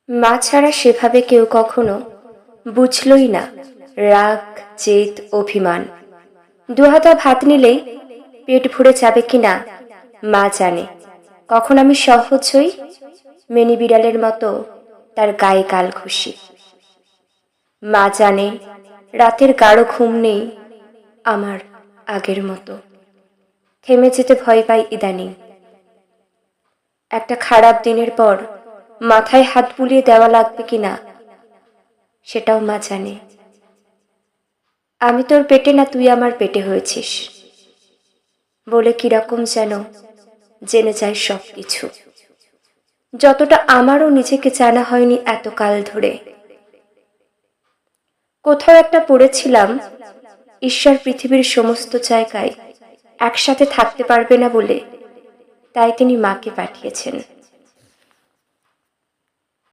মা ছাড়া সেভাবে কেউ কখনো বুঝলই না রাগ, জেদ, অভিমান। দুহাতা ভাত নিলেই পেট ভরে যাবে কিনা মা জানে। কখন আমি সহজ হই, মেনি বিড়ালের মতো তার গায়ে গাল ঘুষি। মা জানে রাতের গাঢ় ঘুম নেই আমার আগের মতো। থেমে যেতে ভয় পাই ইদানিং। একটা খারাপ দিনের পর মাথায় হাত বুলিয়ে দেওয়া লাগবে কিনা সেটাও মা জানে। আমি তোর পেটে না, তুই আমার পেটে হয়েছিস বলে কিরকম যেন জেনে যায় সব কিছু, যতটা আমারও নিজেকে জানা হয়নি এতকাল ধরে। কোথাও একটা পড়েছিলাম, ঈশ্বর পৃথিবীর সমস্ত জায়গায় একসাথে থাকতে পারবে না বলে তাই তিনি মাকে পাঠিয়েছেন।